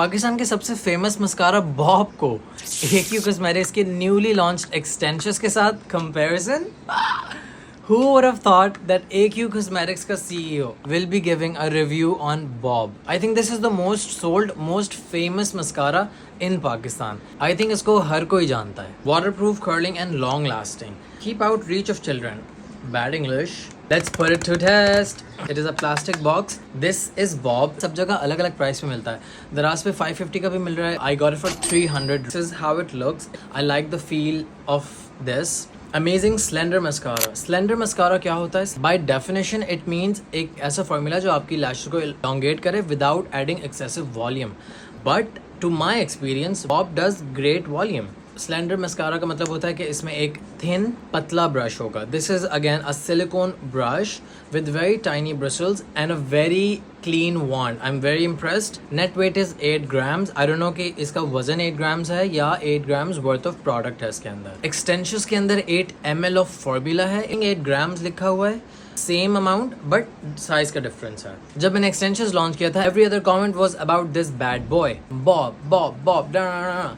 पाकिस्तान के सबसे famous mascara Bob को AQ कॉस्मेटिक्स के न्यूली लॉन्च्ड एक्सटेंशंस के साथ comparison. Who would have thought that AQ Cosmetics का CEO will be giving a review on Bob? I think this is the most sold, most famous mascara in Pakistan. I think इसको हर कोई जानता है. Waterproof, curling and long lasting. Keep out reach of children. Bad English. Let's put it to test. It is a plastic box. This is Bob. सब जगह अलग अलग price में मिलता है. दराज पे 550 का भी मिल रहा है. I got it for 300. This is how it looks. I like the feel of this. Amazing slender mascara. Slender mascara क्या होता है? बाय डेफिनेशन इट मीन्स एक ऐसा फॉर्मूला जो आपकी लैशेस को एलोंगेट करे without adding excessive volume. But to my experience Bob does great volume. Slender mascara का मतलब होता है कि इसमें एक थिन पतला ब्रश होगा. This is again a silicon brush with very tiny bristles and a very clean wand. I'm very impressed. Net weight is 8 grams. I don't know कि इसका वजन 8 grams है या 8 grams worth of product है इसके अंदर. Extensions के अंदर 8 ml of formula है. 8 grams लिखा हुआ है. सेम अमाउंट बट साइज का डिफरेंस है. जब मैंने एक्सटेंशंस लॉन्च किया था every other comment was about this bad boy Bob Bob Bob.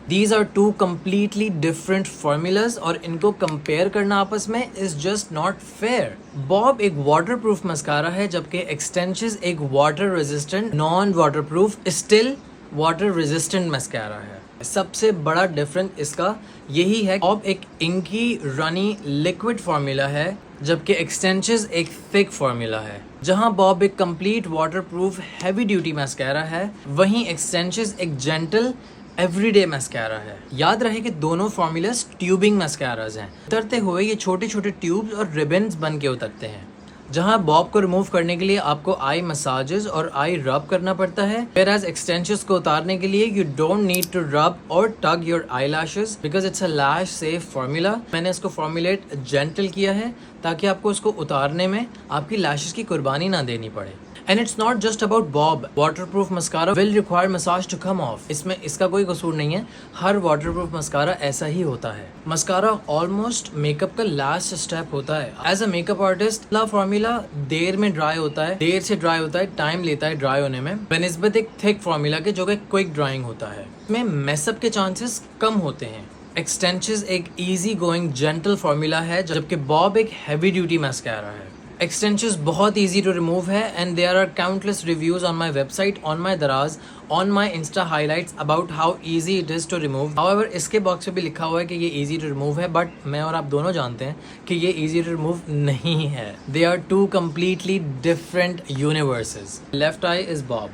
These are two completely different formulas और इनको कंपेयर करना आपस में is just not fair. Bob एक वाटरप्रूफ मस्कारा है जबकि एक्सटेंशंस एक water resistant non waterproof still water resistant mascara है. सबसे बड़ा डिफरेंस इसका यही है. बॉब एक इंकी रनी लिक्विड फॉर्मूला है जबकि एक्सटेंशंस एक थिक फॉर्मूला है. जहां बॉब एक complete waterproof heavy duty mascara है वहीं एक्सटेंशंस एक जेंटल एवरीडे मस्कारा है. याद रहे कि दोनों फॉर्मूलास ट्यूबिंग मस्काराज हैं. उतरते हुए ये छोटे छोटे ट्यूब्स और रिबन्स बन के उतरते हैं. जहां बॉब को रिमूव करने के लिए आपको आई मसाजेस और आई रब करना पड़ता है, whereas एक्सटेंशंस को उतारने के लिए you don't need to rub और tug your eyelashes because it's a lash safe formula. मैंने इसको फॉर्मुलेट जेंटल किया है ताकि आपको इसको उतारने में आपकी लैशेस की कुर्बानी ना देनी पड़े. And it's not just about Bob. Waterproof mascara will require massage to come off. इसमें इसका कोई कसूर नहीं है. हर waterproof mascara ऐसा ही होता है. Mascara almost makeup का last step होता है. As a makeup artist, La formula देर में dry होता है. देर से dry होता है. Time लेता है dry होने में. बनिस्बत एक thick formula के जो कि quick drying होता है. इसमें mess up के chances कम होते हैं. Extensions एक easy going gentle formula है जबकि Bob एक heavy duty mascara है. Extensions बहुत easy to remove है and there are countless reviews on my website, on my Daraz, on my Insta highlights about how easy it is to remove. However, इसके box पे भी लिखा हुआ है कि ये easy to remove है but मैं और आप दोनों जानते हैं कि ये easy to remove नहीं है. They are two completely different universes. Left eye is Bob.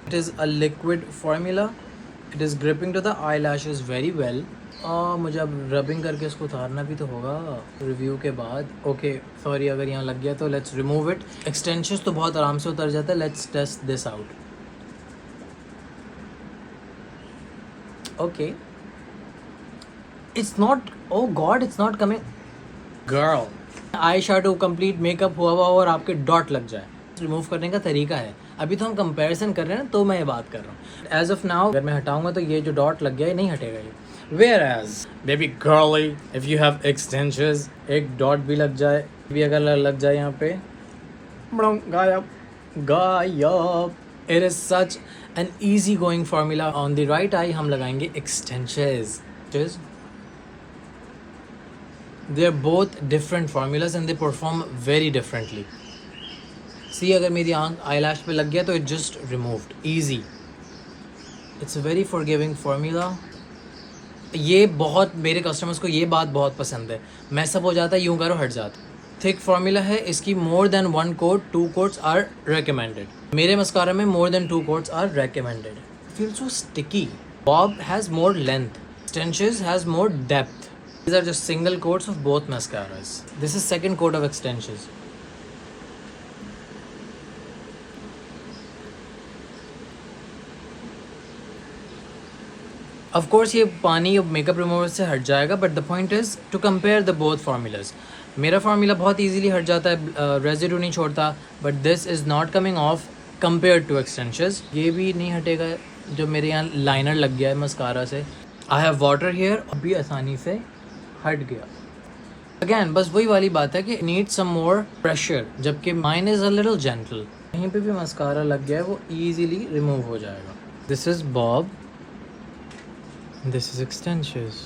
It is a liquid formula. It is gripping to the eyelashes very well. मुझे अब रबिंग करके इसको उतारना भी तो होगा रिव्यू के बाद. ओके सॉरी अगर यहाँ लग गया तो लेट्स रिमूव इट. एक्सटेंशंस तो बहुत आराम से उतर जाता है. Let's test this out. Okay it's not, oh God it's not coming. Girl eye shadow complete makeup हुआ हुआ और आपके डॉट लग जाए. रिमूव करने का तरीका है. अभी तो हम कंपैरिजन कर रहे हैं ना तो मैं ये बात कर रहा हूँ. एज ऑफ नाउ अगर मैं हटाऊंगा तो ये जो डॉट लग गया ये नहीं हटेगा. ये Whereas, baby girly, if you have extensions, एक डॉट भी लग जाए भी अगर लग जाए यहाँ पे गायब. It is such an easy going formula. On the right eye हम लगाएंगे extensions. They are both different formulas and they perform very differently. See अगर मेरी आंख eyelash पे लग गया तो it just removed. Easy. It's a very forgiving formula. ये बहुत मेरे कस्टमर्स को ये बात बहुत पसंद है. मैसअप हो जाता है यूँ करो हट जाता. थिक फार्मूला है इसकी. More than 1 coat 2 coats are recommended. मेरे मस्कारा में more than 2 coats are recommended. Feel so sticky. Bob has more length. Extensions has more depth. These are just single coats of both mascaras. This is second coat of extensions. Of course ये पानी makeup remover से हट जाएगा but the point is to compare the both formulas. मेरा formula बहुत easily हट जाता है, रेजिड्यू नहीं छोड़ता, but this is not coming off compare to extensions. ये भी नहीं हटेगा जो मेरे यहाँ लाइनर लग गया है मस्कारा से. आई हैव वाटर हेयर अभी आसानी से हट गया. अगैन बस वही वाली बात है कि नीड सम मोर प्रेशर जबकि mine is a little gentle. कहीं पे भी मस्कारा लग गया है वो इजीली रिमूव हो जाएगा। This is Bob, this is extensions.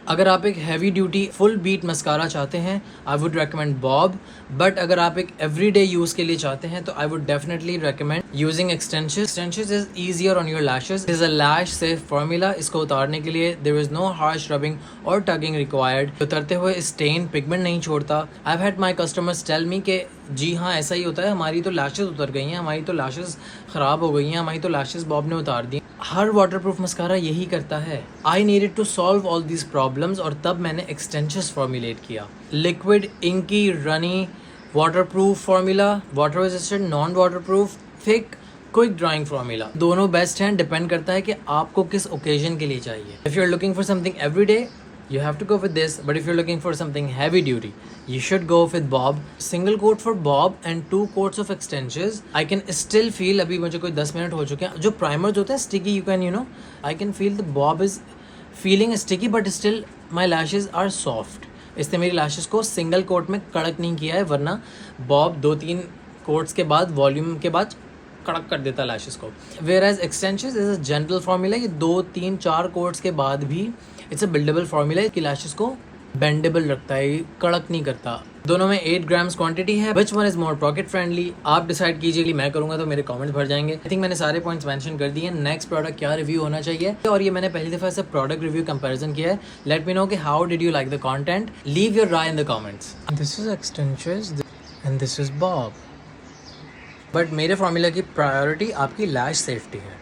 अगर आप एक heavy duty full beat mascara चाहते हैं, I would recommend Bob. But अगर आप एक एवरीडे यूज के लिए चाहते हैं तो I would definitely recommend using extensions. Extensions is easier on your lashes, is a lash safe formula. इसको उतारने के लिए there is no harsh rubbing और टगिंग रिक्वायर्ड। उतरते हुए स्टेन पिगमेंट नहीं छोड़ता। I have had my customers tell me के जी हाँ ऐसा ही होता है, हमारी तो लैशेस उतर गई हैं, हमारी तो लैशेस ख़राब हो गई हैं, हमारी तो लैशेस बॉब ने उतार दी। हर वाटरप्रूफ मस्कारा यही करता है। I needed to solve all these problems और तब मैंने एक्सटेंशंस फॉर्मुलेट किया। Liquid, inky, runny, waterproof formula, water resistant, non waterproof, thick, quick drying formula. दोनों बेस्ट हैं, डिपेंड करता है कि आपको किस ओकेजन के लिए चाहिए। If you are looking for something every day, you have to go with this, but if you're looking for something heavy duty, you should go with Bob. Single coat for Bob and 2 coats of extensions. I can still feel, अभी मुझे कोई 10 minute हो चुके हैं, जो primers होते हैं sticky, you can, I can feel the Bob is feeling sticky, but still my lashes are soft. इसने मेरी लैशेस को सिंगल कोट में कड़क नहीं किया है, वरना बॉब 2-3 कोट्स के बाद, वॉल्यूम के बाद कड़क कर देता लैशेस को। Whereas extensions is a general formula, ये 2-3-4 कोट्स के बाद भी इट्स अ बिल्डेबल फार्मूला कि लैशेस को बेंडेबल रखता है, कड़क नहीं करता। दोनों में 8 ग्राम्स क्वांटिटी है। Which one is more pocket friendly, आप डिसाइड कीजिए। कि मैं करूंगा तो मेरे कमेंट्स भर जाएंगे। आई थिंक मैंने सारे पॉइंट्स मेंशन कर दिए। नेक्स्ट प्रोडक्ट क्या रिव्यू होना चाहिए, और ये मैंने पहली दफ़ा से प्रोडक्ट रिव्यू कंपैरिजन किया है। लेट मी नो कि how did you like the content, leave your राय in the comments. This is extensions and this is Bob, but मेरे फार्मूला की प्रायोरिटी आपकी लैश सेफ्टी है।